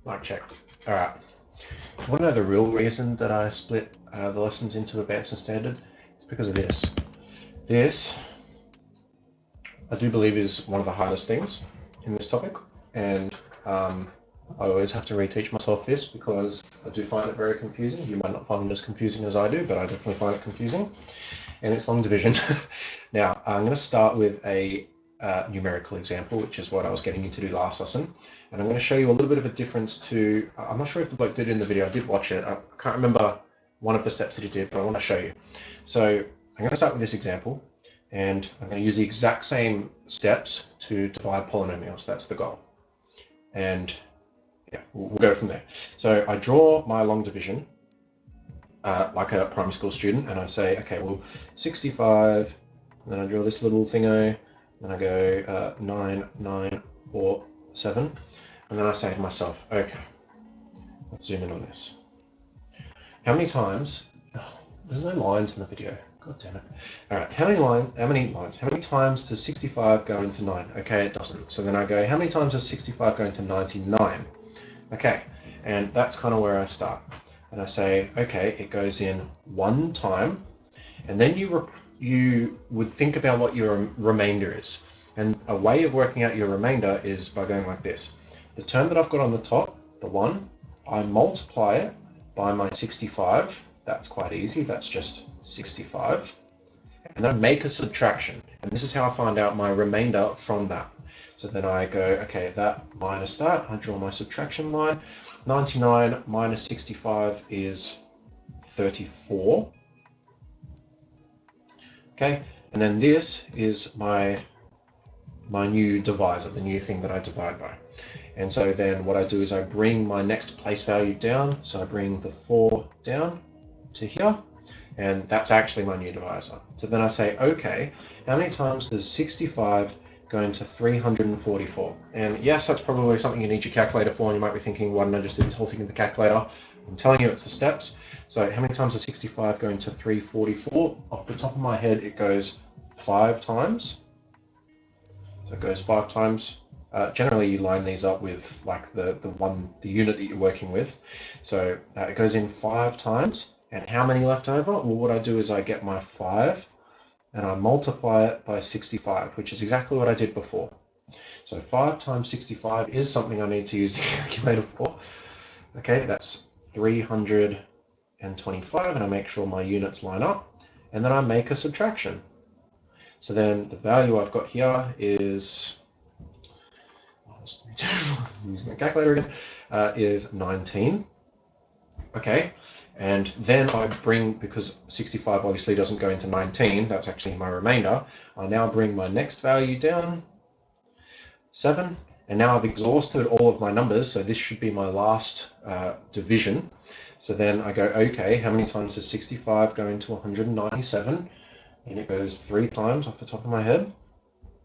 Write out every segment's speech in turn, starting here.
Mic check. All right. You want to know the real reason that I split the lessons into advanced and standard? It's because of this. This, I do believe, is one of the hardest things in this topic, and I always have to reteach myself this because I do find it very confusing. You might not find it as confusing as I do, but I definitely find it confusing. And it's long division. Now, I'm going to start with a numerical example, which is what I was getting you to do last lesson. And I'm going to show you a little bit of a difference to, I'm not sure if the bloke did it in the video, I did watch it. I can't remember one of the steps that he did, but I want to show you. So I'm going to start with this example, and I'm going to use the exact same steps to divide polynomials. That's the goal. And yeah, we'll go from there. So I draw my long division like a primary school student, and I say, okay, well, 65, and then I draw this little thingo, and I go 9, 9, 4, 7, and then I say to myself, okay, let's zoom in on this. How many times, oh, there's no lines in the video, god damn it. All right, how many times does 65 go into 9? Okay, it doesn't. So then I go, how many times does 65 go into 99? Okay, and that's kind of where I start. And I say, okay, it goes in one time, and then you would think about what your remainder is. And a way of working out your remainder is by going like this. The term that I've got on the top, the 1, I multiply it by my 65. That's quite easy. That's just 65. And then I make a subtraction. And this is how I find out my remainder from that. So then I go, okay, that minus that. I draw my subtraction line. 99 minus 65 is 34. Okay, and then this is my new divisor, the new thing that I divide by. And so then what I do is I bring my next place value down. So I bring the 4 down to here, and that's actually my new divisor. So then I say, okay, how many times does 65 go into 344? And yes, that's probably something you need your calculator for, and you might be thinking, why didn't I just do this whole thing in the calculator? I'm telling you, it's the steps. So how many times does 65 go into 344? Off the top of my head, it goes 5 times. So it goes 5 times. Generally, you line these up with like the unit that you're working with. So it goes in 5 times. And how many left over? Well, what I do is I get my 5 and I multiply it by 65, which is exactly what I did before. So 5 times 65 is something I need to use the calculator for. Okay, that's 325, and I make sure my units line up, and then I make a subtraction. So then the value I've got here is, using the calculator again, is 19. Okay, and then I bring, because 65 obviously doesn't go into 19, that's actually my remainder, I now bring my next value down, 7, and now I've exhausted all of my numbers, so this should be my last division. So then I go, okay, how many times does 65 go into 197? And it goes 3 times off the top of my head.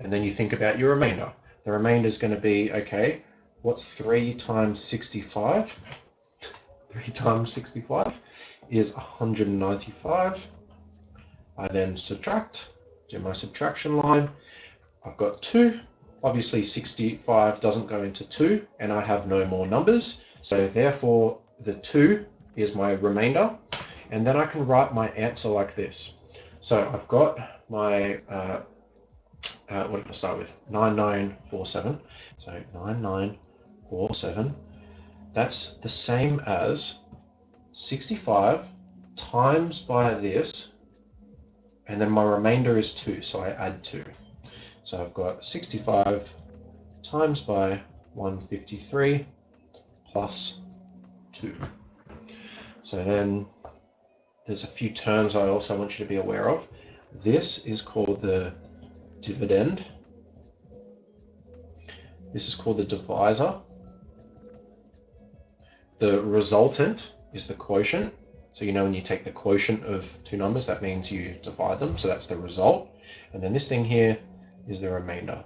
And then you think about your remainder. The remainder is going to be, okay, what's 3 times 65? 3 times 65 is 195. I then subtract, do my subtraction line. I've got 2. Obviously 65 doesn't go into 2, and I have no more numbers. So therefore the 2 is my remainder. And then I can write my answer like this. So I've got my, what did I start with? 9947. So 9947. That's the same as 65 times by this, and then my remainder is 2, so I add 2. So I've got 65 times by 153 plus 2. So then there's a few terms I also want you to be aware of. This is called the dividend. This is called the divisor. The resultant is the quotient. So you know when you take the quotient of two numbers, that means you divide them. So that's the result. And then this thing here is the remainder.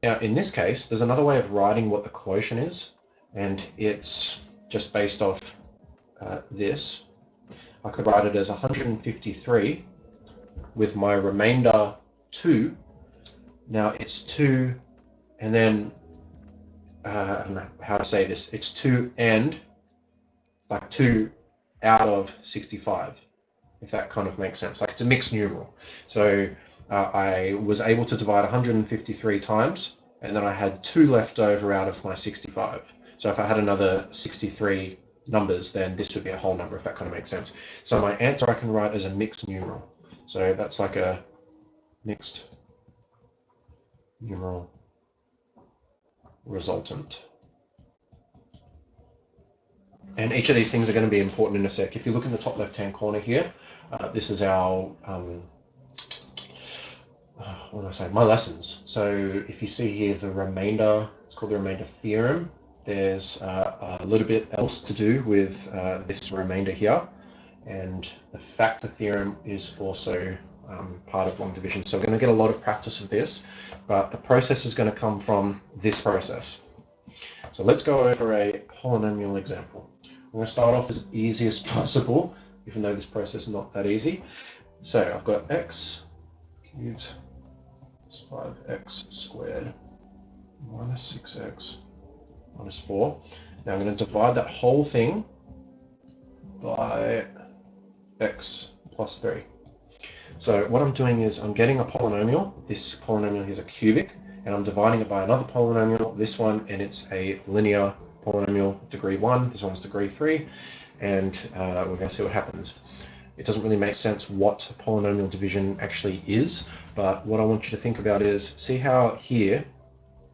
Now in this case, there's another way of writing what the quotient is, and it's just based off this. I could write it as 153 with my remainder 2. Now it's 2, and then I don't know how to say this. It's 2 and, like 2 out of 65, if that kind of makes sense. Like it's a mixed numeral. So I was able to divide 153 times, and then I had 2 left over out of my 65. So if I had another 63 numbers, then this would be a whole number, if that kind of makes sense. So my answer I can write as a mixed numeral. So that's like a mixed numeral resultant. And each of these things are going to be important in a sec. If you look in the top left-hand corner here, this is our, what do I say, my lessons. So if you see here the remainder, it's called the remainder theorem. There's a little bit else to do with this remainder here. And the factor theorem is also part of long division. So we're going to get a lot of practice of this, but the process is going to come from this process. So let's go over a polynomial example. I'm going to start off as easy as possible, even though this process is not that easy. So I've got x cubed plus 5x squared minus 6x minus 4. Now I'm going to divide that whole thing by x plus 3. So what I'm doing is I'm getting a polynomial. This polynomial is a cubic, and I'm dividing it by another polynomial, this one, and it's a linear polynomial, degree 1, this one's degree 3, and we're going to see what happens. It doesn't really make sense what polynomial division actually is, but what I want you to think about is, see how here,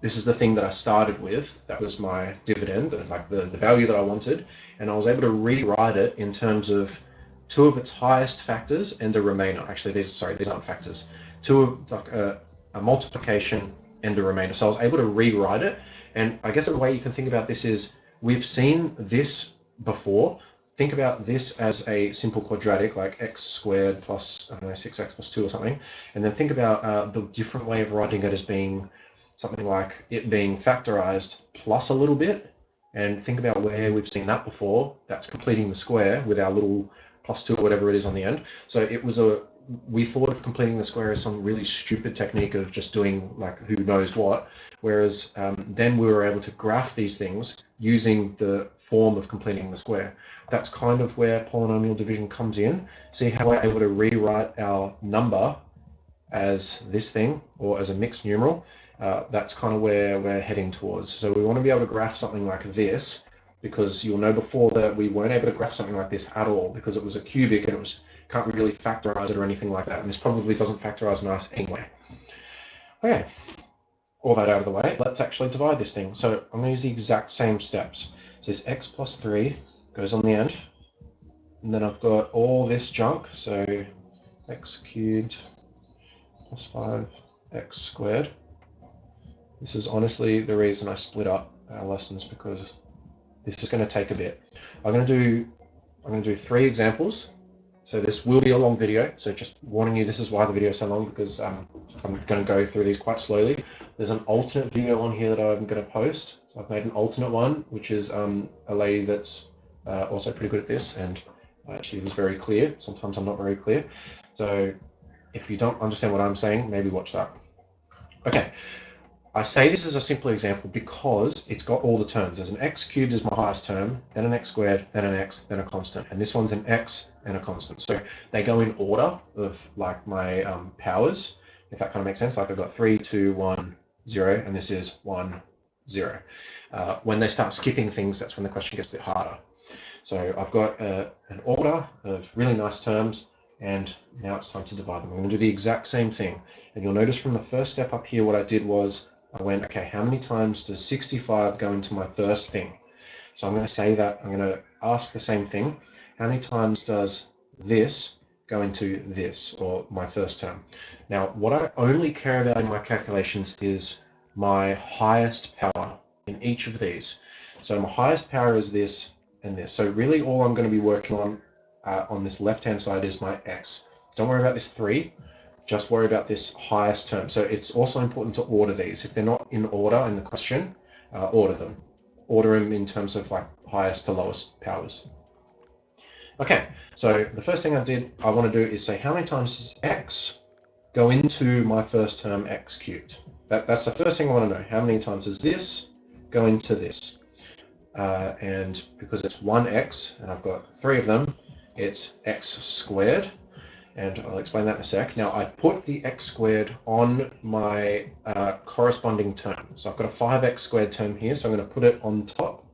this is the thing that I started with, that was my dividend, like the value that I wanted, and I was able to rewrite it in terms of 2 of its highest factors and a remainder. Actually, these aren't factors. 2 of like a multiplication and a remainder. So I was able to rewrite it. And I guess the way you can think about this is, we've seen this before. Think about this as a simple quadratic, like x squared plus, I don't know, 6x plus 2 or something. And then think about the different way of writing it as being something like it being factorized plus a little bit. And think about where we've seen that before. That's completing the square with our little plus 2 or whatever it is on the end. So it was we thought of completing the square as some really stupid technique of just doing like who knows what, whereas then we were able to graph these things using the form of completing the square. That's kind of where polynomial division comes in. See how we're able to rewrite our number as this thing, or as a mixed numeral. That's kind of where we're heading towards. So we want to be able to graph something like this, because you'll know before that we weren't able to graph something like this at all, because it was a cubic and it was can't really factorize it or anything like that. And this probably doesn't factorize nice anyway. Okay, all that out of the way, let's actually divide this thing. So I'm going to use the exact same steps. So this x plus 3 goes on the end, and then I've got all this junk, so x cubed plus 5x squared. This is honestly the reason I split up our lessons, because this is going to take a bit. I'm going to do 3 examples. So this will be a long video, so just warning you, this is why the video is so long, because I'm going to go through these quite slowly. There's an alternate video on here that I'm going to post. So I've made an alternate one, which is a lady that's also pretty good at this, and she was very clear. Sometimes I'm not very clear. So if you don't understand what I'm saying, maybe watch that. Okay. I say this is a simple example because it's got all the terms. There's an x cubed is my highest term, then an x squared, then an x, then a constant. And this one's an x and a constant. So they go in order of like my powers, if that kind of makes sense. Like I've got 3, 2, 1, 0, and this is 1, 0. When they start skipping things, that's when the question gets a bit harder. So I've got an order of really nice terms, and now it's time to divide them. I'm going to do the exact same thing. And you'll notice from the first step up here, what I did was I went, okay, how many times does 65 go into my first thing? So I'm going to say that, I'm going to ask the same thing. How many times does this go into this, or my first term? Now, what I only care about in my calculations is my highest power in each of these. So my highest power is this and this. So really all I'm going to be working on this left-hand side is my x. Don't worry about this 3. Just worry about this highest term. So it's also important to order these. If they're not in order in the question, order them. Order them in terms of like highest to lowest powers. Okay, so the first thing I want to do is say how many times does x go into my first term x cubed? That's the first thing I want to know. How many times does this go into this. And because it's 1x, and I've got 3 of them, it's x squared. And I'll explain that in a sec. Now, I put the x squared on my corresponding term. So I've got a 5x squared term here, so I'm going to put it on top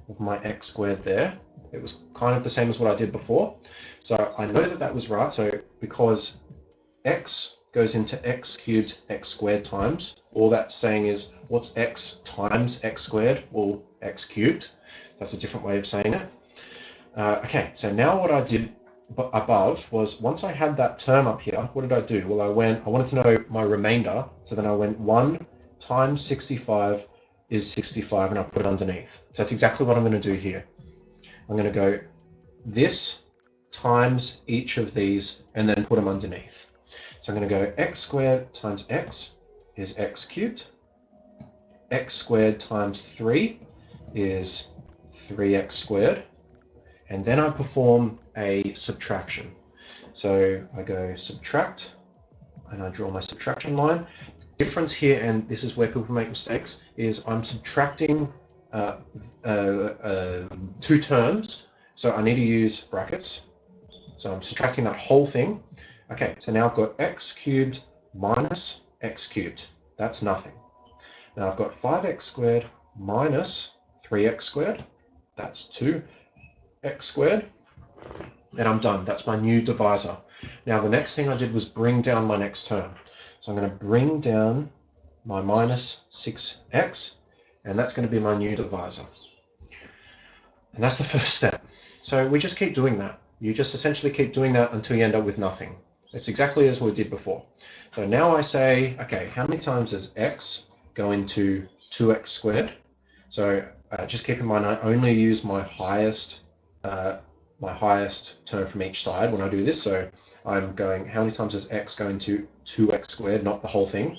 of my x squared there. It was kind of the same as what I did before. So I know that that was right. So because x goes into x cubed x squared times, all that's saying is, what's x times x squared? Well, x cubed. That's a different way of saying it. Okay, so now what I did above was, once I had that term up here, what did I do? Well, I wanted to know my remainder, so then I went 1 times 65 is 65, and I put it underneath. So that's exactly what I'm going to do here. I'm going to go this times each of these, and then put them underneath. So I'm going to go x squared times x is x cubed. X squared times 3 is 3x squared. And then I perform a subtraction. So I go subtract, and I draw my subtraction line. The difference here, and this is where people make mistakes, is I'm subtracting 2 terms. So I need to use brackets. So I'm subtracting that whole thing. Okay, so now I've got x cubed minus x cubed. That's nothing. Now I've got 5x squared minus 3x squared. That's 2x squared. And I'm done. That's my new divisor. Now the next thing I did was bring down my next term. So I'm going to bring down my minus 6x, and that's going to be my new divisor. And that's the first step. So we just keep doing that. You just essentially keep doing that until you end up with nothing. It's exactly as we did before. So now I say, okay, how many times does x go into 2x squared? So just keep in mind, I only use my highest term from each side when I do this. So I'm going, how many times does x go into 2x squared, not the whole thing?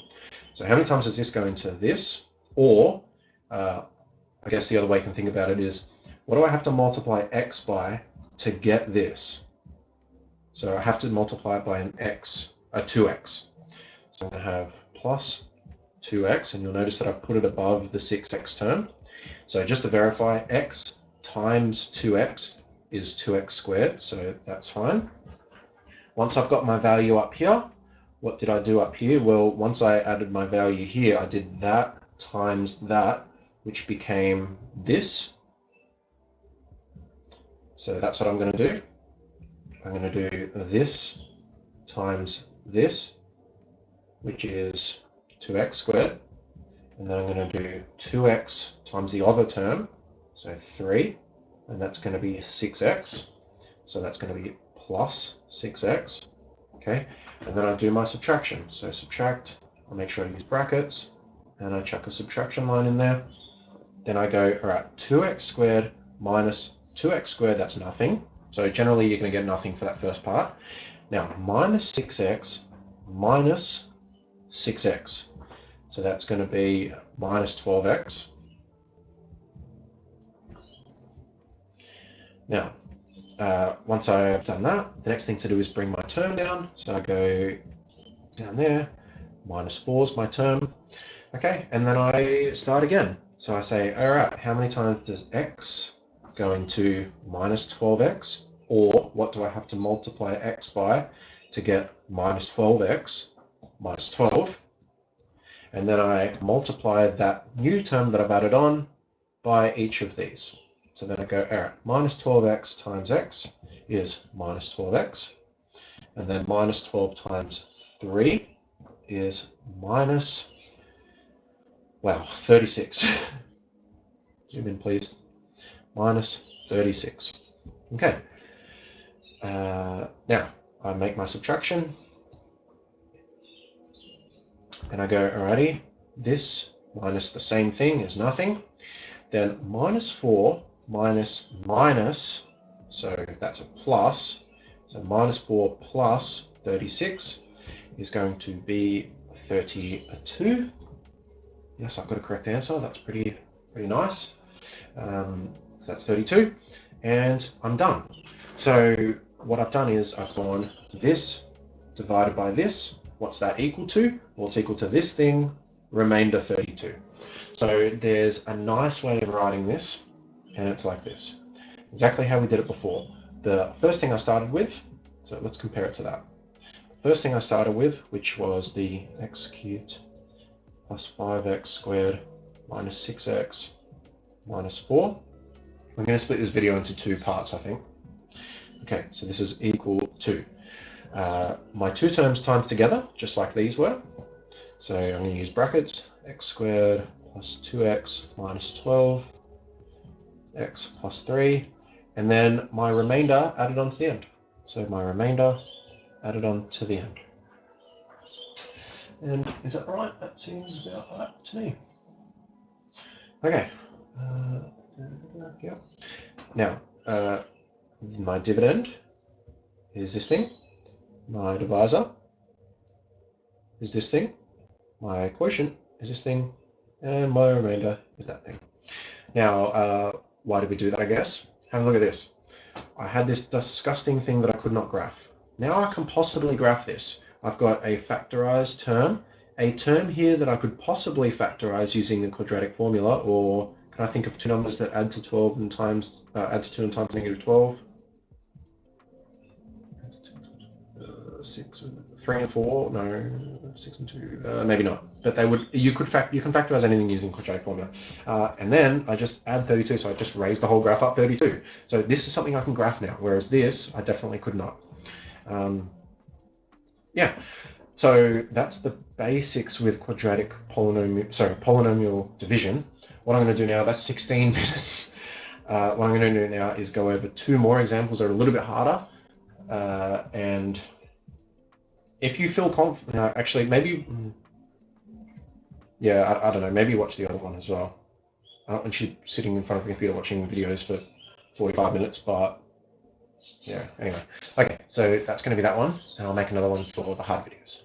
So how many times does this go into this? Or I guess the other way you can think about it is, what do I have to multiply x by to get this? So I have to multiply it by a 2x. So I'm going to have plus 2x, and you'll notice that I've put it above the 6x term. So just to verify, x times 2x is 2x squared, so that's fine. Once I've got my value up here, what did I do up here? Well, once I added my value here, I did that times that, which became this. So that's what I'm going to do. I'm going to do this times this, which is 2x squared. And then I'm going to do 2x times the other term, so 3, and that's going to be 6x. So that's going to be plus 6x. Okay, and then I do my subtraction. So subtract, I'll make sure I use brackets, and I chuck a subtraction line in there. Then I go, all right, 2x squared minus 2x squared, that's nothing. So generally you're going to get nothing for that first part. Now minus 6x minus 6x. So that's going to be minus 12x. Now, once I've done that, the next thing to do is bring my term down. So I go down there, minus 4 is my term. Okay, and then I start again. So I say, all right, how many times does x go into minus 12x? Or what do I have to multiply x by to get minus 12x minus 12? And then I multiply that new term that I've added on by each of these. So then I go, all right, minus 12x times x is minus 12x. And then minus 12 times 3 is minus, wow, 36. Zoom in, please. Minus 36. Okay. Now, I make my subtraction. And I go, alrighty, this minus the same thing is nothing. Then minus 4 minus minus, so that's a plus. So minus 4 plus 36 is going to be 32. Yes, I've got a correct answer. That's pretty nice. So that's 32, and I'm done. So what I've done is I've gone this divided by this. What's that equal to? Well, it's equal to this thing, remainder 32. So there's a nice way of writing this, and it's like this. Exactly how we did it before. The first thing I started with, so let's compare it to that. First thing I started with, which was the x cubed plus 5x squared minus 6x minus 4. I'm going to split this video into two parts, I think. Okay, so this is equal to my two terms times together, just like these were. So I'm going to use brackets, x squared plus 2x minus 12, x plus 3, and then my remainder added on to the end. So my remainder added on to the end. And is that right? That seems about right to me. Okay. Yeah. Now, my dividend is this thing. My divisor is this thing. My quotient is this thing. And my remainder is that thing. Now, why did we do that, I guess? Have a look at this. I had this disgusting thing that I could not graph. Now I can possibly graph this. I've got a factorized term, a term here that I could possibly factorize using the quadratic formula, or can I think of two numbers that add to 12 and times, add to 2 and times negative 12? 6, 3 and 4, no, 6 and 2, maybe not. But they would. You can factorize anything using quadratic formula. And then I just add 32, so I just raise the whole graph up 32. So this is something I can graph now, whereas this I definitely could not. Yeah. So that's the basics with quadratic polynomial division. What I'm going to do now, that's 16 minutes. What I'm going to do now is go over two more examples that are a little bit harder. And if you feel confident, no, actually, maybe, yeah, I don't know, maybe watch the other one as well. I don't want you sitting in front of the computer watching videos for 45 minutes, but yeah, anyway. Okay, so that's going to be that one, and I'll make another one for the hard videos.